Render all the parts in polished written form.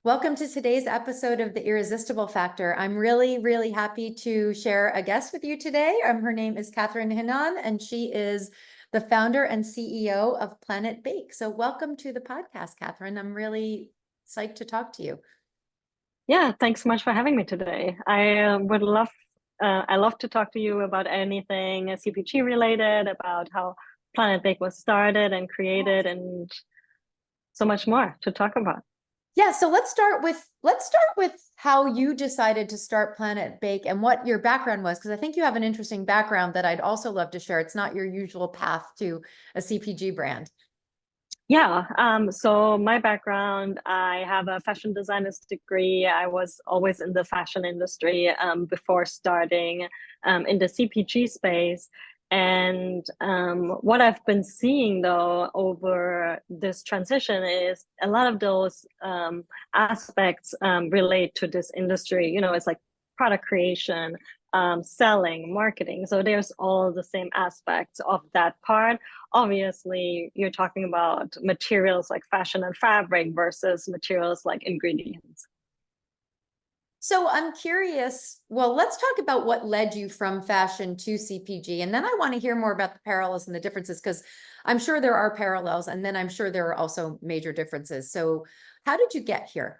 Welcome to today's episode of The Irresistible Factor. I'm really, really happy to share a guest with you today. Her name is Kathrin Henon, and she is the founder and CEO of Planet Bake. So welcome to the podcast, Kathrin. I'm really psyched to talk to you. Yeah, thanks so much for having me today. I love to talk to you about anything CPG related, about how Planet Bake was started and created, and so much more to talk about. Yeah, so let's start with how you decided to start Planet Bake and what your background was, because I think you have an interesting background that I'd also love to share. It's not your usual path to a CPG brand. Yeah, so my background, I have a fashion designer's degree. I was always in the fashion industry before starting in the CPG space. And what I've been seeing though over this transition is a lot of those aspects relate to this industry. You know, it's like product creation, selling, marketing. So there's all the same aspects of that part. Obviously, you're talking about materials like fashion and fabric versus materials like ingredients. So I'm curious, well, let's talk about what led you from fashion to CPG. And then I want to hear more about the parallels and the differences, because I'm sure there are parallels, and then I'm sure there are also major differences. So how did you get here?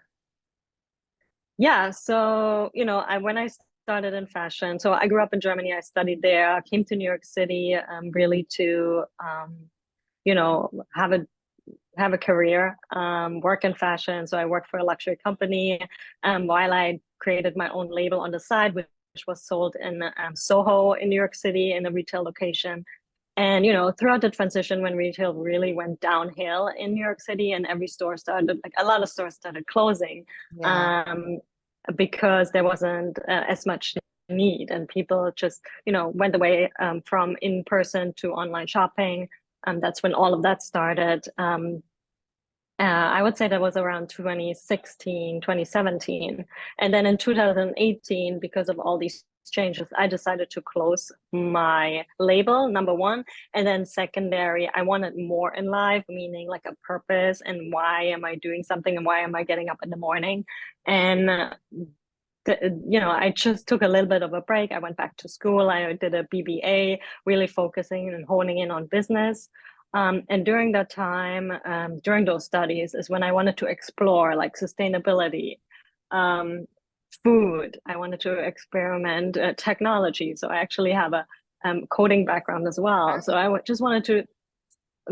Yeah, so, when I started in fashion, so I grew up in Germany, I studied there, I came to New York City really to, you know, have a have a career, work in fashion. So I worked for a luxury company while I created my own label on the side, which was sold in Soho in New York City in a retail location. And, throughout the transition when retail really went downhill in New York City and every store started, like a lot of stores started closing because there wasn't as much need and people just, went away from in-person to online shopping. That's when all of that started. I would say that was around 2016, 2017. And then in 2018, because of all these changes, I decided to close my label, number one. And then secondary, I wanted more in life, meaning like a purpose and why am I doing something and why am I getting up in the morning? And I just took a little bit of a break. I went back to school. I did a BBA, really focusing and honing in on business. And during that time, during those studies, is when I wanted to explore like sustainability, food. I wanted to experiment technology. So I actually have a coding background as well. So I just wanted to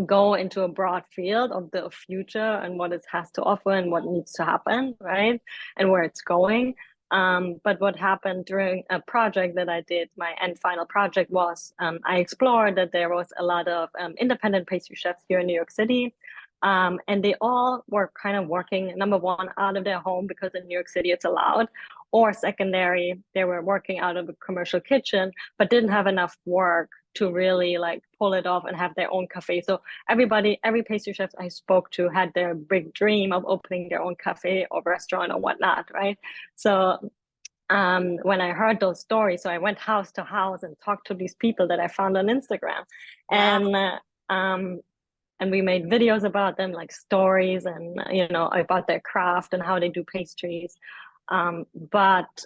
go into a broad field of the future and what it has to offer and what needs to happen, right? And where it's going. But what happened during a project that I did, my end final project was I explored that there was a lot of independent pastry chefs here in New York City. And they all were kind of working, number one, out of their home because in New York City it's allowed, or secondary, they were working out of a commercial kitchen, but didn't have enough work to really like pull it off and have their own cafe. So every pastry chef I spoke to had their big dream of opening their own cafe or restaurant or whatnot, right? So when I heard those stories, so I went house to house and talked to these people that I found on Instagram. Wow. And we made videos about them, like stories and about their craft and how they do pastries. But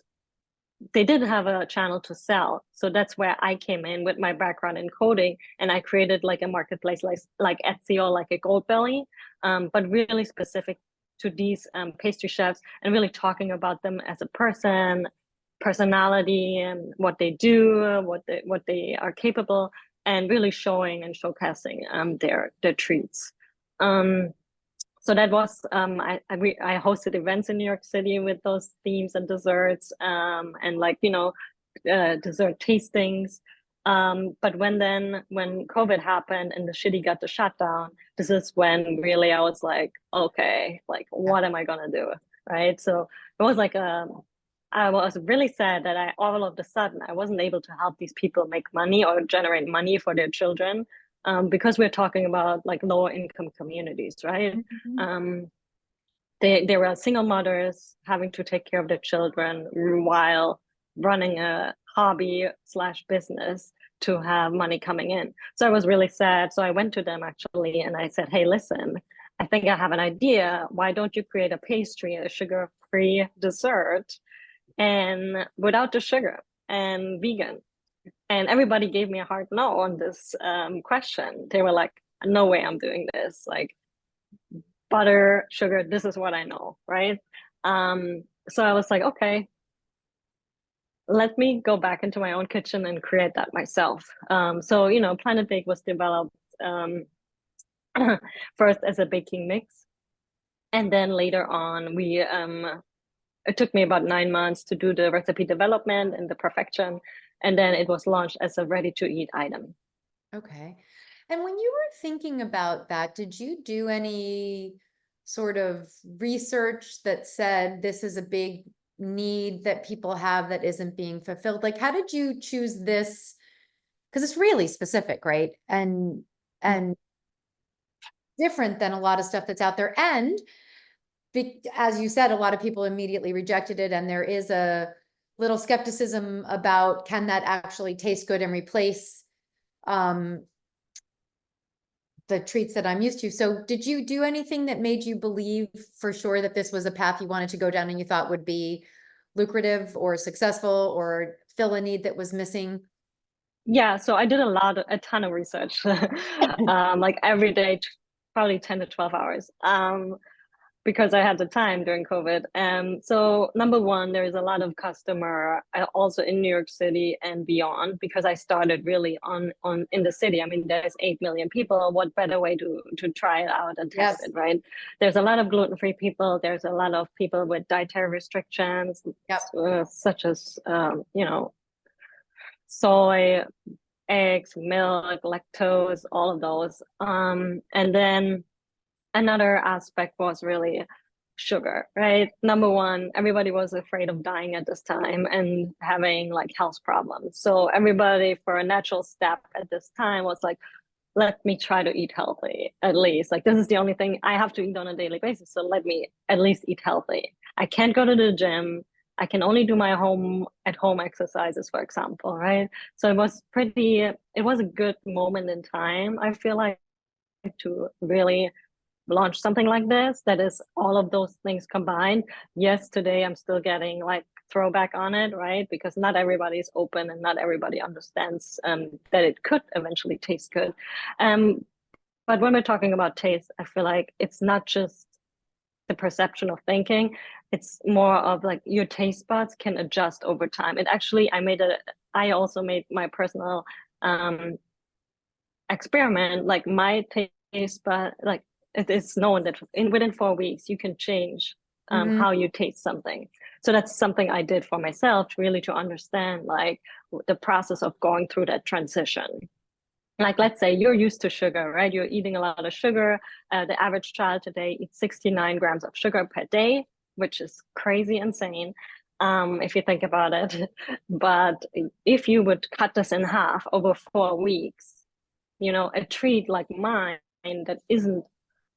they didn't have a channel to sell. So that's where I came in with my background in coding, and I created like a marketplace like Etsy or like a Goldbelly, but really specific to these pastry chefs and really talking about them as a person, personality, and what they do, what they are capable, and really showing and showcasing their treats. So that was I hosted events in New York City with those themes and desserts and dessert tastings. But when COVID happened and the city got the shutdown, this is when really I was like, okay, like what am I gonna do, right? So it was like I was really sad that all of a sudden I wasn't able to help these people make money or generate money for their children, because we're talking about like lower income communities, right? They were single mothers having to take care of their children while running a hobby slash business to have money coming in. So I was really sad. So I went to them actually and I said, hey, listen, I think I have an idea. Why don't you create a pastry, a sugar-free dessert, and without the sugar and vegan? And everybody gave me a hard no on this question. They were like, no way I'm doing this. Like, butter, sugar, this is what I know, right? So I was like, okay, let me go back into my own kitchen and create that myself. So, you know, Planet Bake was developed first as a baking mix. And then later on, it took me about 9 months to do the recipe development and the perfection. And then it was launched as a ready to eat item. Okay. And when you were thinking about that, did you do any sort of research that said this is a big need that people have that isn't being fulfilled? Like, how did you choose this? Because it's really specific, right? And different than a lot of stuff that's out there. And as you said, a lot of people immediately rejected it, and there is a little skepticism about, can that actually taste good and replace the treats that I'm used to. So did you do anything that made you believe for sure that this was a path you wanted to go down and you thought would be lucrative or successful or fill a need that was missing? Yeah, so I did a ton of research, like every day, probably 10 to 12 hours. Because I had the time during COVID. So number one, there is a lot of customer also in New York City and beyond, because I started really on in the city. I mean, there's 8 million people. What better way to try it out and test it, right? There's a lot of gluten-free people. There's a lot of people with dietary restrictions, such as you know, soy, eggs, milk, lactose, all of those. And then another aspect was really sugar, right? Number one, everybody was afraid of dying at this time and having like health problems. So everybody, for a natural step at this time, was like, let me try to eat healthy at least. Like, this is the only thing I have to eat on a daily basis. So let me at least eat healthy. I can't go to the gym. I can only do my at home exercises, for example, right? So it was a good moment in time, I feel like, to really launch something like this that is all of those things combined. Yes, today I'm still getting like throwback on it, right? Because not everybody is open and not everybody understands that it could eventually taste good. But when we're talking about taste, I feel like it's not just the perception of thinking. It's more of like your taste buds can adjust over time. It actually, I also made my personal experiment, like my taste bud, like it is known that within 4 weeks you can change how you taste something. So that's something I did for myself, really, to understand like the process of going through that transition. Like, let's say you're used to sugar, right? You're eating a lot of sugar. The average child today eats 69 grams of sugar per day, which is crazy insane, if you think about it. But if you would cut this in half over 4 weeks, you know, a treat like mine that isn't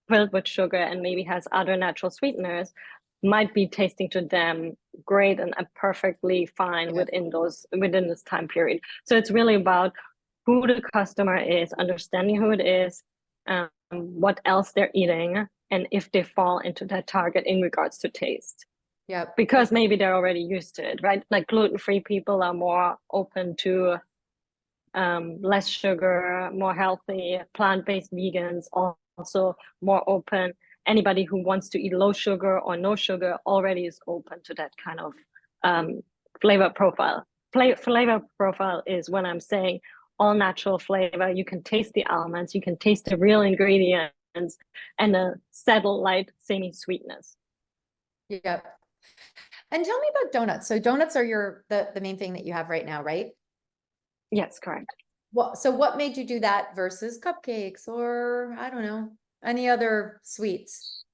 filled with sugar and maybe has other natural sweeteners might be tasting to them great and perfectly fine within this time period. So it's really about who the customer is, understanding who it is, what else they're eating, and if they fall into that target in regards to taste. Yeah. Because maybe they're already used to it, right? Like gluten-free people are more open to less sugar, more healthy, plant-based vegans, also more open. Anybody who wants to eat low sugar or no sugar already is open to that kind of flavor profile. Flavor profile is when I'm saying all natural flavor. You can taste the almonds, you can taste the real ingredients, and the subtle light semi-sweetness. Yeah. And tell me about donuts. So donuts are the main thing that you have right now, right? Yes, correct. So what made you do that versus cupcakes or, I don't know, any other sweets?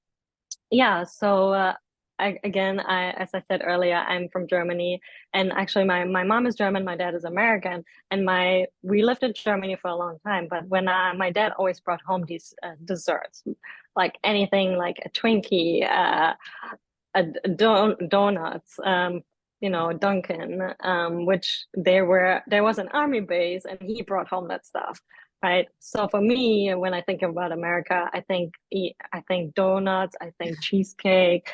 Yeah, so as I said earlier, I'm from Germany, and actually my mom is German, my dad is American, and we lived in Germany for a long time. But when my dad always brought home these desserts, like anything like a Twinkie, donuts, you know, Dunkin', which there was an army base, and he brought home that stuff. right? So for me, when I think about America, I think donuts, I think cheesecake,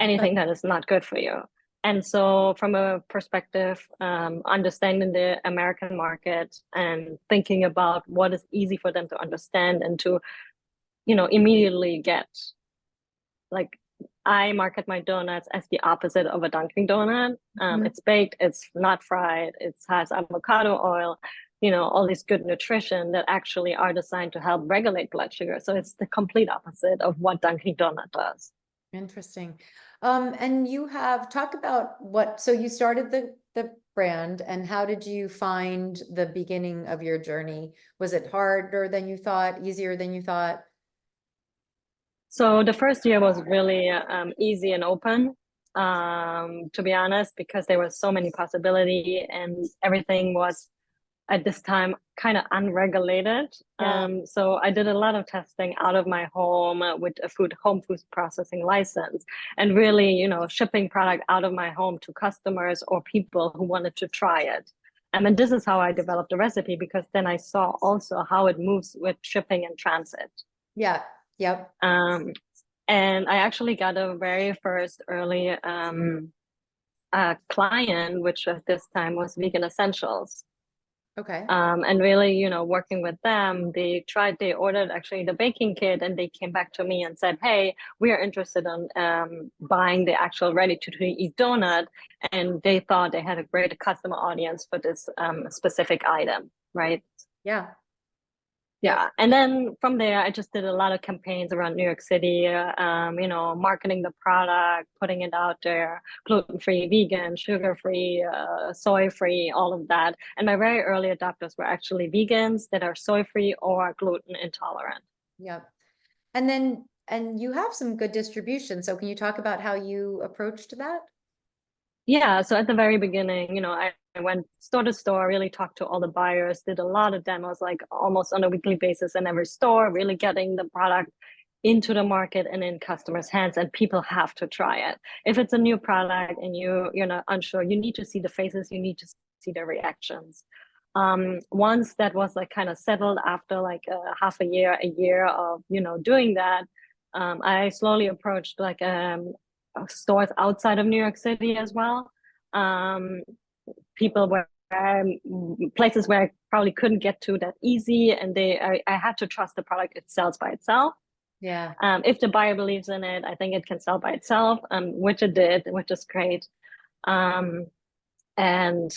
anything that is not good for you. And so, from a perspective, understanding the American market and thinking about what is easy for them to understand and to, immediately get, like, I market my donuts as the opposite of a Dunkin' Donut. Mhm. It's baked, it's not fried, it has avocado oil, all these good nutrition that actually are designed to help regulate blood sugar. So it's the complete opposite of what Dunkin' Donut does. Interesting. And you have talk about so you started the brand, and how did you find the beginning of your journey? Was it harder than you thought, easier than you thought? So the first year was really easy and open, to be honest, because there was so many possibility and everything was at this time kind of unregulated. Yeah. So I did a lot of testing out of my home with a home food processing license, and really, shipping product out of my home to customers or people who wanted to try it. And then this is how I developed the recipe, because then I saw also how it moves with shipping and transit. Yeah. Yep. Um, and I actually got a very first early client, which at this time was Vegan Essentials. Okay. And really, working with them, they ordered actually the baking kit, and they came back to me and said, hey, we are interested in buying the actual ready to eat donut. And they thought they had a great customer audience for this specific item, right? Yeah. Yep. Yeah. And then from there, I just did a lot of campaigns around New York City, marketing the product, putting it out there, gluten-free, vegan, sugar-free, soy-free, all of that. And my very early adopters were actually vegans that are soy-free or gluten intolerant. Yep. And you have some good distribution. So can you talk about how you approached that? Yeah, so at the very beginning, I went store to store, really talked to all the buyers, did a lot of demos, like almost on a weekly basis in every store, really getting the product into the market and in customers' hands, and people have to try it. If it's a new product and you're not unsure, you need to see the faces, you need to see the reactions. Once that was like kind of settled after like half a year of doing that, I slowly approached like stores outside of New York City as well. Um, People were places where I probably couldn't get to that easy, and I had to trust the product it sells by itself. Yeah. If the buyer believes in it, I think it can sell by itself, which it did, which is great. Um, and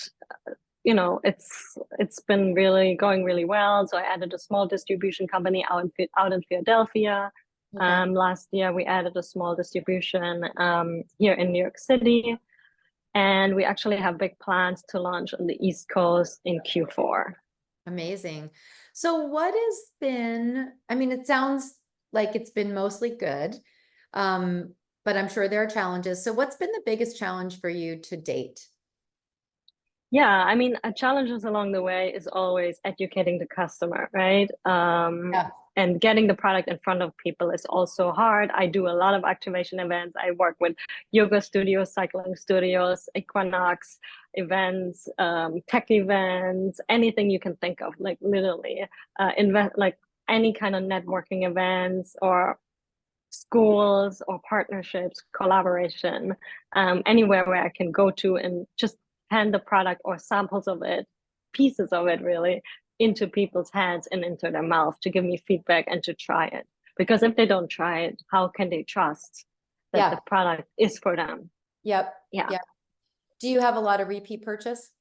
it's been really going really well. So I added a small distribution company out in Philadelphia. Okay. Last year we added a small distribution here in New York City, and we actually have big plans to launch on the East Coast in Q4. Amazing. So what has been, I mean, it sounds like it's been mostly good. But I'm sure there are challenges. So what's been the biggest challenge for you to date? Yeah, I mean, challenges along the way is always educating the customer, right? Yeah. And getting the product in front of people is also hard. I do a lot of activation events. I work with yoga studios, cycling studios, Equinox events, tech events, anything you can think of, like literally, invest like any kind of networking events or schools or partnerships, collaboration, anywhere where I can go to and just hand the product or samples of it, pieces of it really, into people's hands and into their mouth to give me feedback and to try it. Because if they don't try it, how can they trust that the Yeah. product is for them? Yep. Yeah. Yep. Do you have a lot of repeat purchase?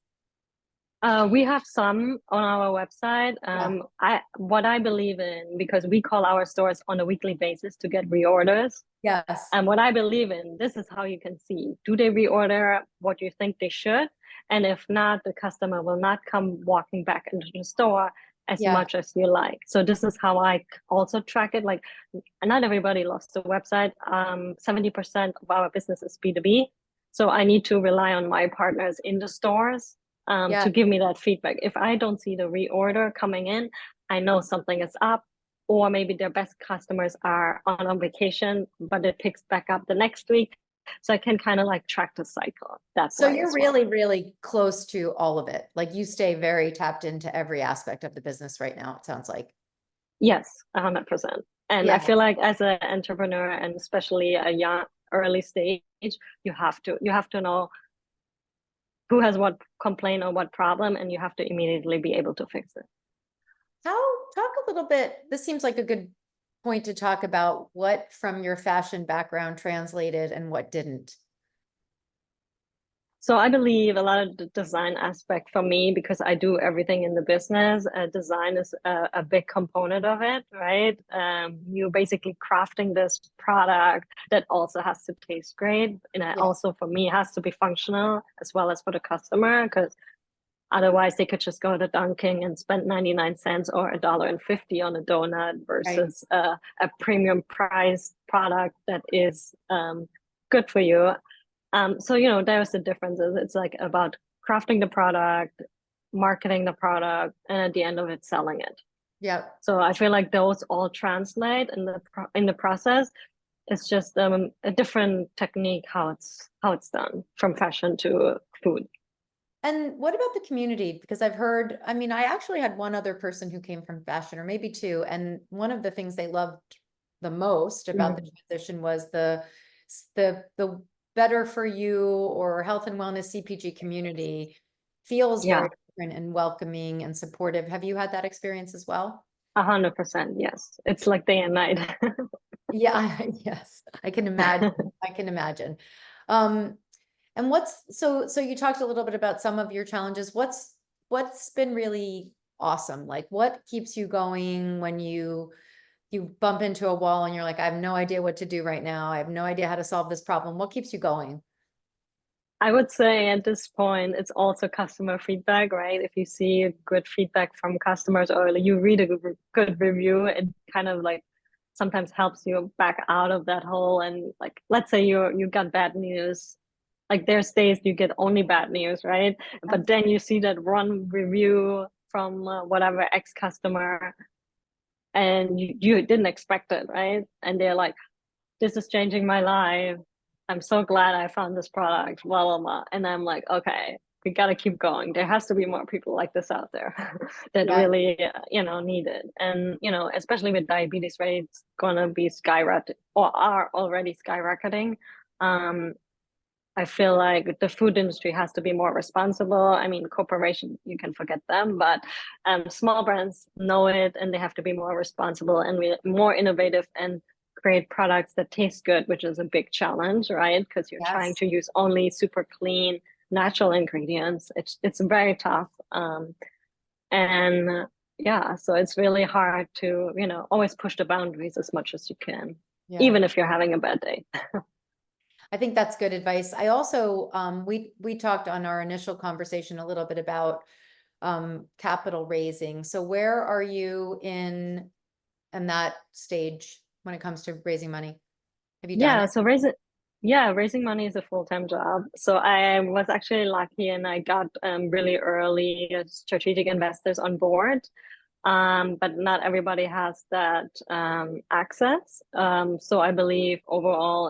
We have some on our website. Yeah. What I believe in, because we call our stores on a weekly basis to get reorders. Yes. And what I believe in, this is how you can see, do they reorder what you think they should? And if not, the customer will not come walking back into the store as Yeah. much as you like. So this is how I also track it. Like, not everybody loves the website. 70% of our business is B2B. So I need to rely on my partners in the stores Yeah. to give me that feedback. If I don't see the reorder coming in, I know something is up, or maybe their best customers are on vacation, but it picks back up the next week. So I can kind of like track the cycle that So way you're as well. really, really close to all of it. Like you stay very tapped into every aspect of the business right now, it sounds like. Yes, 100%. And I Yeah. feel like as an entrepreneur and especially a young early stage, you have to know who has what complaint or what problem, and you have to immediately be able to fix it. Talk a little bit, this seems like a good point to talk about what from your fashion background translated and what didn't. So I believe a lot of the design aspect for me, because I do everything in the business, design is a big component of it, right? You're basically crafting this product that also has to taste great. And Yeah, also for me, it has to be functional as well as for the customer, because otherwise they could just go to Dunkin' and spend 99 cents or $1.50 on a donut right. versus a premium price product that is good for you. So there's the differences. It's like about crafting the product, marketing the product, and at the end of it, selling it. Yeah. So I feel like those all translate in the process. It's just a different technique how it's done from fashion to food. And what about the community? Because I've heard, I mean, I actually had one other person who came from fashion, or maybe two, and one of the things they loved the most about the Mhm. transition was the better for you or health and wellness CPG community feels Yeah, very different and welcoming and supportive. Have you had that experience as well? 100%. Yes, it's like day and night. Yeah, yes, I can imagine. I can imagine. Um, and so you talked a little bit about some of your challenges. What's been really awesome? Like what keeps you going when you bump into a wall and you're like, I have no idea what to do right now. I have no idea how to solve this problem. What keeps you going? I would say at this point, it's also customer feedback, right? If you see good feedback from customers or you read a good review, it kind of like sometimes helps you back out of that hole. And like, let's say you got bad news, like there's days you get only bad news, right? But then you see that one review from whatever ex customer, and you didn't expect it, right? And they're like, this is changing my life. I'm so glad I found this product, blah, blah, blah. And I'm like, okay, we got to keep going. There has to be more people like this out there that Yeah. really, need it. And, especially with diabetes rates going to be skyrocketing or are already skyrocketing. I feel like the food industry has to be more responsible. I mean, corporations, you can forget them, but small brands know it and they have to be more responsible and more innovative and create products that taste good, which is a big challenge, right? Because you're trying Yes. to use only super clean, natural ingredients. It's very tough. And yeah, so it's really hard to, always push the boundaries as much as you can, Yeah. even if you're having a bad day. I think that's good advice. I also, we talked on our initial conversation a little bit about capital raising. So where are you in that stage when it comes to raising money? Have you done Yeah, it? so raising money is a full-time job. So I was actually lucky and I got really early strategic investors on board. But not everybody has that access. So I believe overall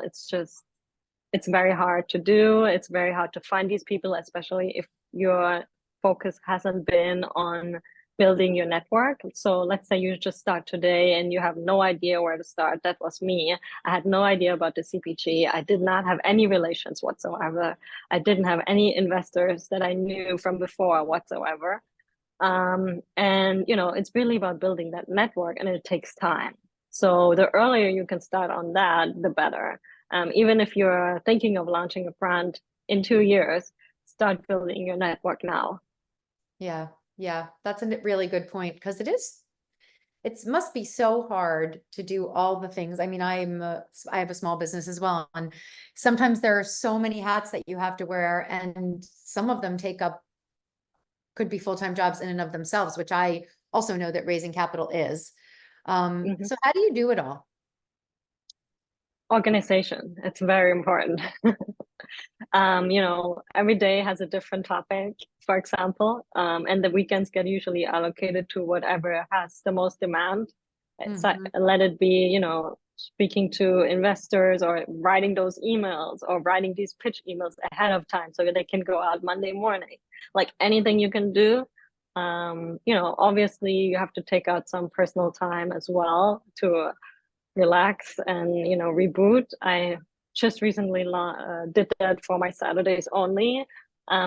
it's very hard to do. It's very hard to find these people, especially if your focus hasn't been on building your network. So let's say you just start today and you have no idea where to start. That was me. I had no idea about the CPG. I did not have any relations whatsoever. I didn't have any investors that I knew from before whatsoever. And it's really about building that network and it takes time. So the earlier you can start on that, the better. Even if you're thinking of launching a brand in 2 years, start building your network now. Yeah. Yeah. That's a really good point because it must be so hard to do all the things. I mean, I have a small business as well. And sometimes there are so many hats that you have to wear and some of them could be full-time jobs in and of themselves, which I also know that raising capital is. Mhm. So how do you do it all? Organization, it's very important. Every day has a different topic, for example, and the weekends get usually allocated to whatever has the most demand. Mhm. Let it be, speaking to investors or writing those emails or writing these pitch emails ahead of time so that they can go out Monday morning. Like anything you can do. Obviously you have to take out some personal time as well to relax and reboot. I just recently did that for my Saturdays only.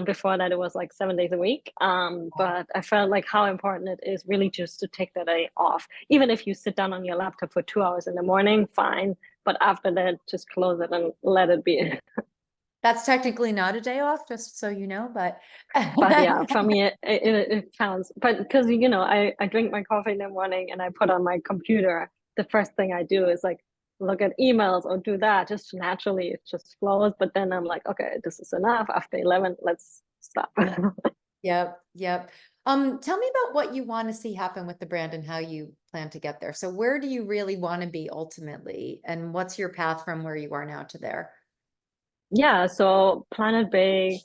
Before that, it was like 7 days a week. But I felt like how important it is really just to take that day off. Even if you sit down on your laptop for 2 hours in the morning, fine. But after that, just close it and let it be. That's technically not a day off, just so you know, but. But yeah, for me, it counts. But because, I drink my coffee in the morning and I put on my computer, the first thing I do is like look at emails or do that. Just naturally, it just flows. But then I'm like, okay, this is enough. After 11, let's stop. Yep, yep. Tell me about what you want to see happen with the brand and how you plan to get there. So where do you really want to be ultimately? And what's your path from where you are now to there? Yeah, so Planet Bake,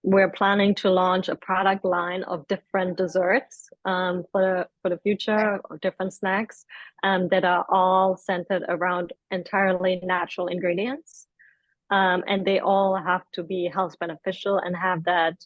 we're planning to launch a product line of different desserts for the future, or different snacks that are all centered around entirely natural ingredients. And they all have to be health beneficial and have that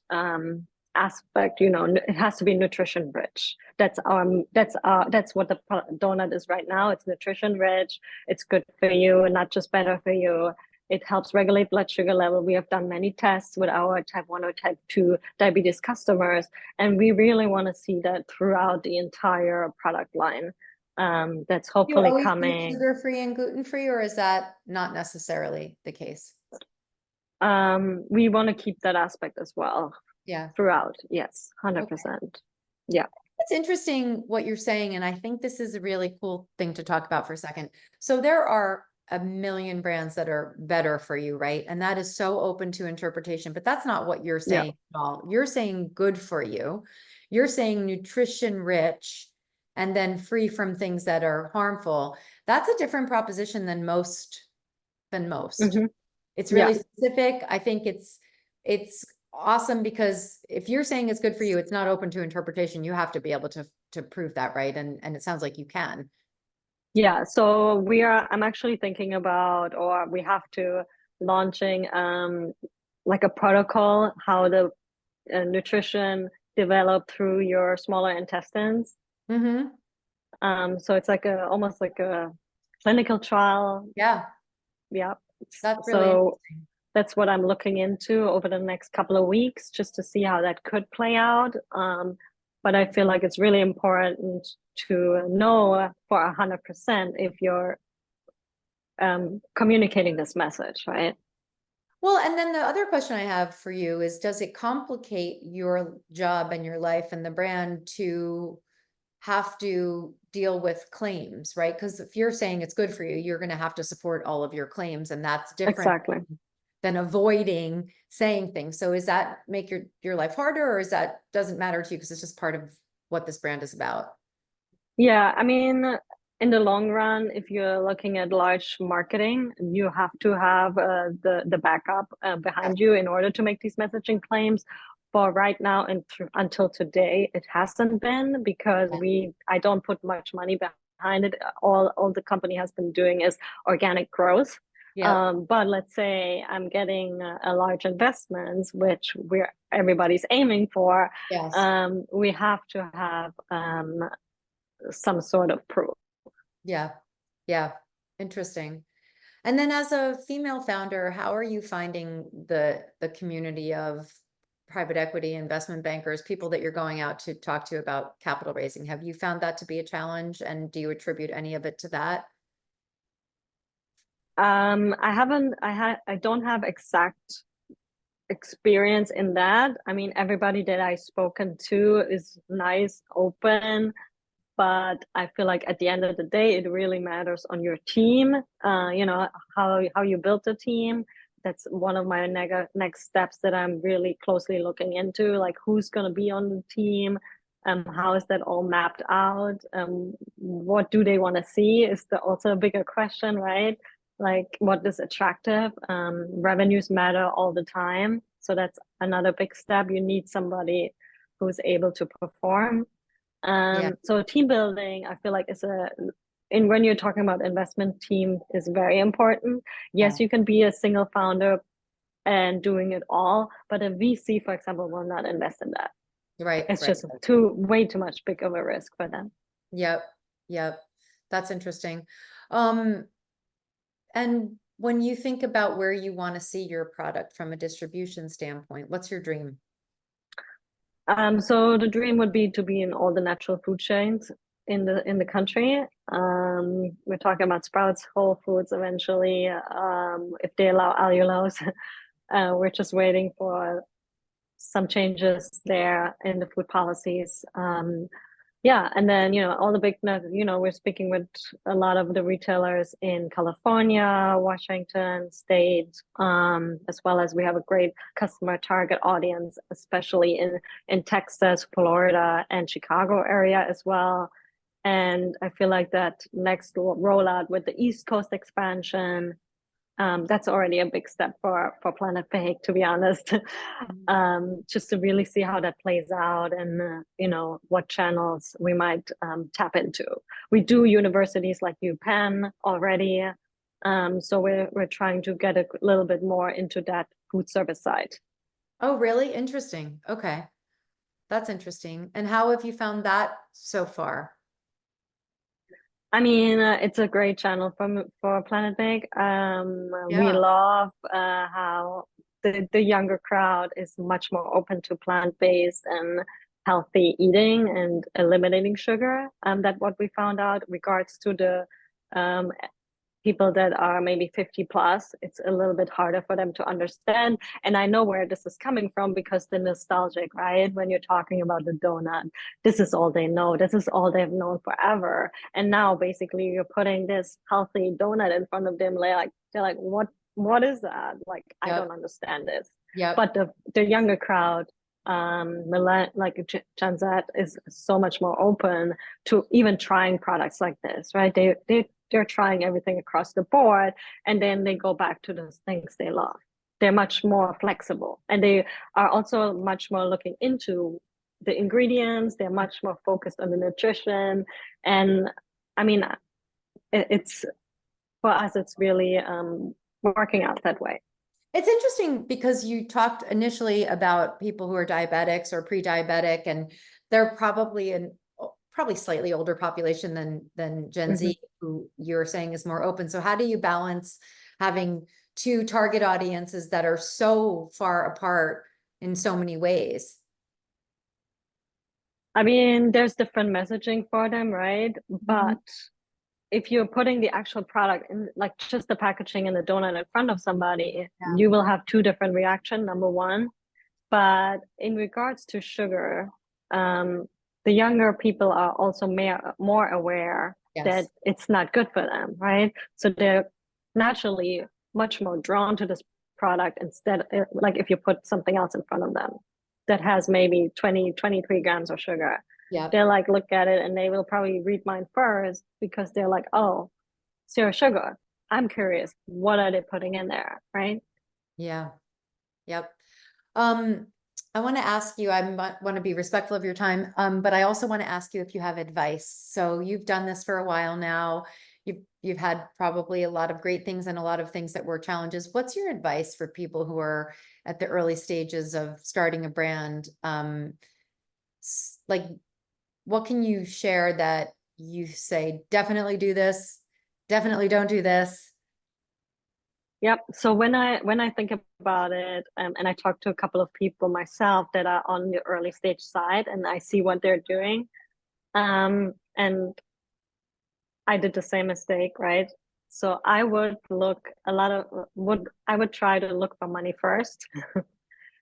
aspect, it has to be nutrition rich. That's what the donut is right now. It's nutrition rich, it's good for you, not just better for you. It helps regulate blood sugar level. We have done many tests with our type 1 or type 2 diabetes customers, and we really want to see that throughout the entire product line. That's You hopefully always be coming. sugar-free and gluten-free, or is that not necessarily the case? We want to keep that aspect as well Yeah. throughout. Yes, Okay. 100%. Yeah. It's interesting what you're saying, and I think this is a really cool thing to talk about for a second. So there are a million brands that are better for you, right? And that is so open to interpretation, but that's not what you're Yeah. saying at all. You're saying good for you. You're saying nutrition rich and then free from things that are harmful. That's a different proposition than most. Mm-hmm. It's Yeah. really specific. I think it's awesome because if you're saying it's good for you, it's not open to interpretation. You have to be able to prove that, right? And it sounds like you can. Yeah. So I'm actually thinking about, or we have to launching like a protocol, how the nutrition develop through your smaller intestines. Mm-hmm. So it's like almost like a clinical trial. Yeah, Yeah. that's really So interesting. that's what I'm looking into over the next couple of weeks, just to see how that could play out. But I feel like it's really important to know for 100% if you're communicating this message, right? Well, and then the other question I have for you is, does it complicate your job and your life and the brand to have to deal with claims, right? Because if you're saying it's good for you, you're going to have to support all of your claims, and that's different Exactly. than avoiding saying things. So is that make your life harder, or is that doesn't matter to you because it's just part of what this brand is about? Yeah, I mean, in the long run, if you're looking at large marketing, you have to have the backup behind you in order to make these messaging claims. For right now and until today, it hasn't been because I don't put much money behind it. All the company has been doing is organic growth. Yep. But let's say I'm getting a large investments, which everybody's aiming for. Yes. We have to have some sort of proof. Yeah. Yeah. Interesting. And then as a female founder, how are you finding the community of private equity investment bankers, people that you're going out to talk to about capital raising? Have you found that to be a challenge, and do you attribute any of it to that? I don't have exact experience in that. I mean, everybody that I've spoken to is nice, open, but I feel like at the end of the day, it really matters on your team. How you build the team. That's one of my next steps that I'm really closely looking into, like who's going to be on the team. How is that all mapped out? What do they want to see is also a bigger question, right? Like what is attractive? Revenues matter all the time. So that's another big step. You need somebody who's able to perform. Yeah. So team building, I feel like is when you're talking about investment, team is very important. Yeah. Yes, you can be a single founder and doing it all, but a VC, for example, will not invest in that. Right, It's right. just way too much big of a risk for them. Yep, yep. That's interesting. And when you think about where you want to see your product from a distribution standpoint, what's your dream? So the dream would be to be in all the natural food chains in the country. We're talking about Sprouts, Whole Foods eventually, if they allow allulose. We're just waiting for some changes there in the food policies. Yeah, and then all the big we're speaking with a lot of the retailers in California, Washington State, as well as we have a great customer target audience, especially in Texas, Florida, and Chicago area as well. And I feel like that next rollout with the East Coast expansion, that's already a big step for Planet Fake, to be honest. Just to really see how that plays out, and what channels we might tap into. We do universities like UPenn already, so we're trying to get a little bit more into that food service side. Oh, really? Interesting. Okay. That's interesting. And how have you found that so far? I mean, it's a great channel for Planet Big. We Yeah. love how the younger crowd is much more open to plant-based and healthy eating and eliminating sugar. That what we found out regards to the um, people that are maybe 50 plus. It's a little bit harder for them to understand. And I know where this is coming from, because the nostalgic, right? When you're talking about the donut, this is all they know. This is all they've known forever. And now basically you're putting this healthy donut in front of them. They're like, what is that? Like, I Yep. don't understand this. Yep. But the younger crowd, like Gen Z, is so much more open to even trying products like this, right? They're trying everything across the board, and then they go back to those things they love. They're much more flexible, and they are also much more looking into the ingredients. They're much more focused on the nutrition. And I mean, it's for us, it's really working out that way. It's interesting because you talked initially about people who are diabetics or pre-diabetic, and they're probably slightly older population than Gen Mm-hmm. Z, who you're saying is more open. So how do you balance having two target audiences that are so far apart in so many ways? I mean, there's different messaging for them, right? Mhm. But if you're putting the actual product in, like just the packaging and the donut in front of somebody, Yeah. you will have two different reaction, number one. But in regards to sugar, the younger people are also more aware that Yes. it's not good for them, right? So they're naturally much more drawn to this product, instead, like if you put something else in front of them that has maybe 23 grams of sugar, Yep. they're like, look at it, and they will probably read mine first, because they're like, oh, zero sugar. I'm curious, what are they putting in there, right? Yeah. Yep. Um, I want to ask you, I want to be respectful of your time, but I also want to ask you if you have advice. So you've done this for a while now. You've had probably a lot of great things and a lot of things that were challenges. What's your advice for people who are at the early stages of starting a brand? Like, what can you share that you say, definitely do this, definitely don't do this? Yep. So when I think about it, and I talk to a couple of people myself that are on the early stage side, and I see what they're doing, and I did the same mistake, right? So I would look a lot of would I would try to look for money first,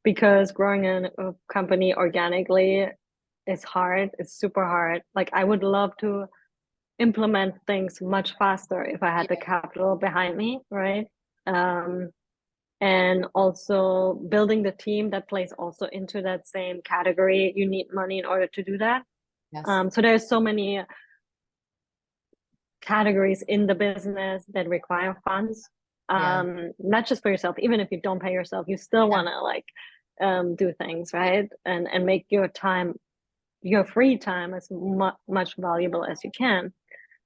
because growing a company organically is hard. It's super hard. Like, I would love to implement things much faster if I had the Yeah. capital behind me, right? Um, and also building the team, that plays also into that same category. You need money in order to do that. Yes. So there's so many categories in the business that require funds. Yeah. Not just for yourself. Even if you don't pay yourself, you still Yeah. want to like do things, right? And make your time, your free time, as much valuable as you can.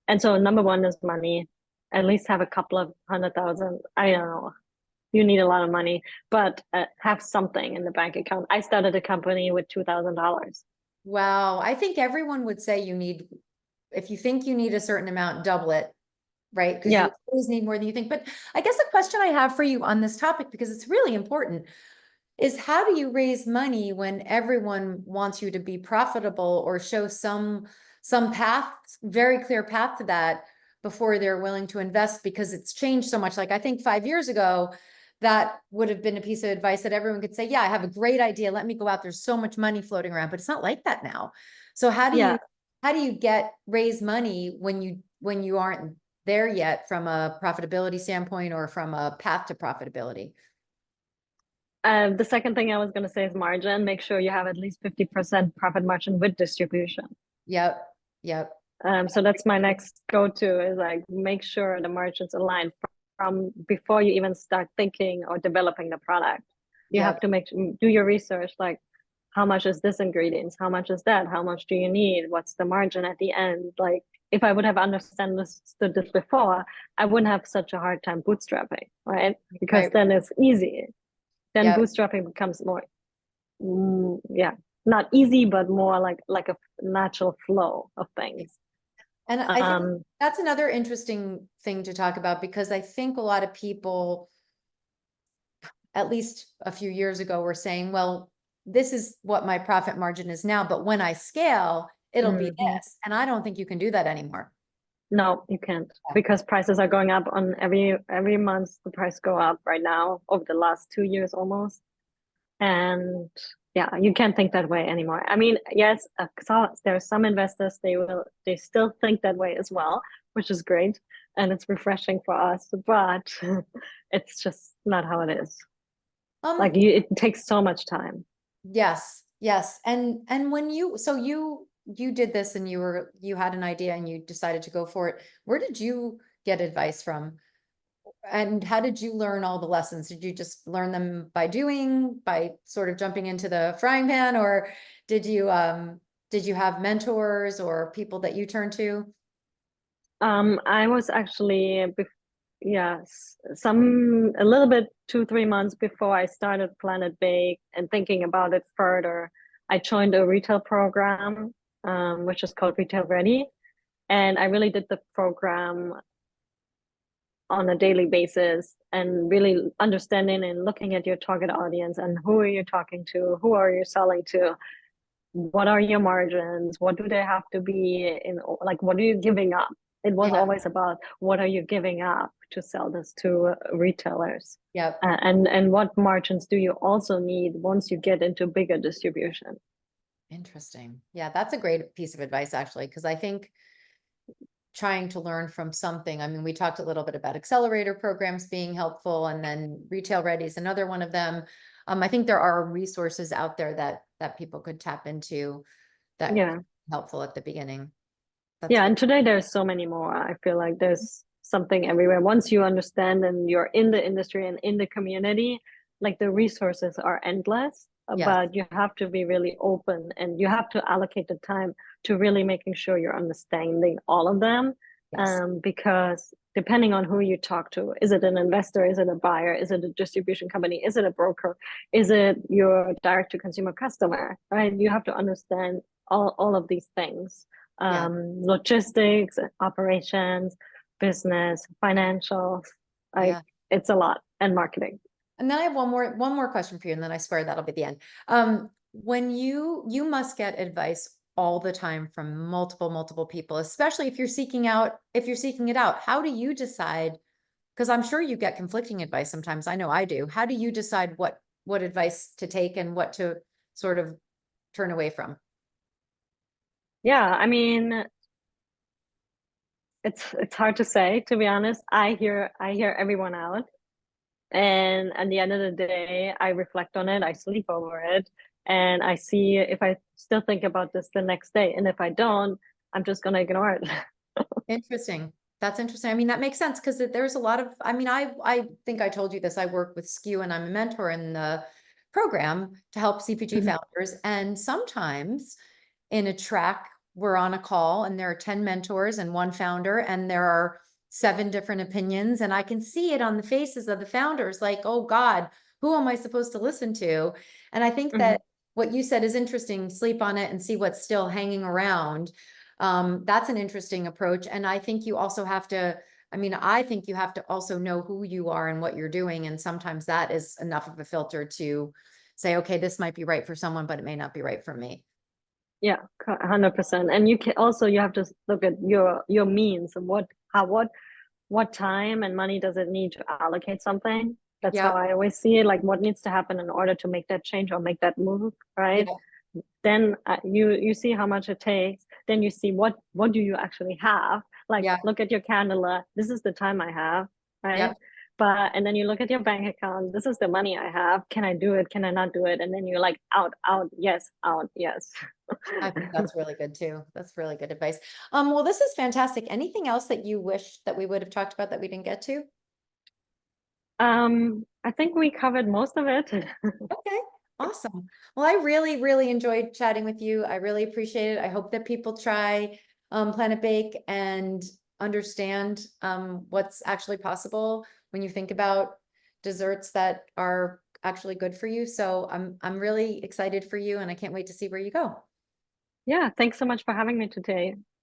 And so number one is money. At least have a couple of 100,000. I don't know. You need a lot of money, but have something in the bank account. I started a company with $2,000. Wow. I think everyone would say if you think you need a certain amount, double it, right? Because Yeah, you always need more than you think. But I guess the question I have for you on this topic, because it's really important, is how do you raise money when everyone wants you to be profitable or show some path, very clear path to that before they're willing to invest, because it's changed so much. Like I think 5 years ago, that would have been a piece of advice that everyone could say, yeah, I have a great idea. Let me go out. There's so much money floating around, but it's not like that now. So yeah. how do you raise money when you aren't there yet from a profitability standpoint or from a path to profitability? The second thing I was going to say is margin. Make sure you have at least 50% profit margin with distribution. Yep. Yep. So that's my next go-to is like make sure the margins align from before you even start thinking or developing the product. You have Yep. to do your research, like how much is this ingredients? How much is that? How much do you need? What's the margin at the end? Like if I would have understood this before, I wouldn't have such a hard time bootstrapping, right? Because Right. then it's easy. Then Yep. bootstrapping becomes more, yeah, not easy, but more like a natural flow of things. And I think Um, that's another interesting thing to talk about, because I think a lot of people, at least a few years ago, were saying, well, this is what my profit margin is now, but when I scale, it'll be mhm. this. And I don't think you can do that anymore. No, you can't because prices are going up on every month. The price go up right now over the last 2 years almost, and yeah, you can't think that way anymore. I mean, yes, so there are some investors they still think that way as well, which is great and it's refreshing for us, but it's just not how it is. Um, It takes so much time. yes, yes. And when you did this and you had an idea and you decided to go for it, where did you get advice from? And how did you learn all the lessons? Did you just learn them by doing, by sort of jumping into the frying pan, or did you have mentors or people that you turned to? I was actually, yes, a little bit 2, 3 months before I started Planet Bake and thinking about it further, I joined a retail program, which is called Retail Ready. And I really did the program on a daily basis and really understanding and looking at your target audience and who are you talking to, who are you selling to, what are your margins, what do they have to be in, like what are you giving up. It was Yeah, always about what are you giving up to sell this to retailers, yep. and what margins do you also need once you get into bigger distribution. Interesting. Yeah, that's a great piece of advice, actually, because I think trying to learn from something. I mean, we talked a little bit about accelerator programs being helpful, and then Retail Ready is another one of them. I think there are resources out there that people could tap into that could Yeah, be helpful at the beginning. That's yeah, really and today there's so many more. I feel like there's something everywhere once you understand and you're in the industry and in the community, like the resources are endless, yes, but you have to be really open and you have to allocate the time to really making sure you're understanding all of them, yes, because depending on who you talk to, is it an investor, is it a buyer, is it a distribution company, is it a broker, is it your direct to consumer customer, right? You have to understand all of these things, yeah. logistics, operations, business, financials. Like Yeah. it's a lot, and marketing. And then I have one more question for you, and then I swear that'll be the end. When you must get advice all the time from multiple people, especially if you're seeking it out. How do you decide? Because I'm sure you get conflicting advice sometimes. I know I do. How do you decide what advice to take and what to sort of turn away from? Yeah, I mean, it's hard to say, to be honest. I hear everyone out, and at the end of the day, I reflect on it, I sleep over it, and I see if I still think about this the next day, and if I don't, I'm just gonna ignore it. Interesting. That's interesting. I mean, that makes sense because there's a lot of, I mean, I think I told you this, I work with SKU and I'm a mentor in the program to help CPG Mhm. founders. And sometimes in a track we're on a call and there are 10 mentors and one founder, and there are 7 different opinions, and I can see it on the faces of the founders, like, oh God, who am I supposed to listen to? And I think Mhm. that what you said is interesting, sleep on it and see what's still hanging around. That's an interesting approach. And I think you also have to, I mean, I think you have to also know who you are and what you're doing. And sometimes that is enough of a filter to say, okay, this might be right for someone, but it may not be right for me. Yeah, 100%. And you can also, you have to look at your means and what time and money does it need to allocate something. That's how Yep. I always see it, like what needs to happen in order to make that change or make that move, right? Yeah. Then you see how much it takes, then you see what do you actually have, like Yeah. look at your calendar, this is the time I have, right? Yep. But and then you look at your bank account, this is the money I have, can I do it, can I not do it? And then you're like out yes, out yes. I think that's really good too. That's really good advice. Well, this is fantastic. Anything else that you wish that we would have talked about that we didn't get to? I think we covered most of it. Okay, awesome. Well, I really, really enjoyed chatting with you. I really appreciate it. I hope that people try Planet Bake and understand what's actually possible when you think about desserts that are actually good for you. So I'm really excited for you and I can't wait to see where you go. Yeah, thanks so much for having me today.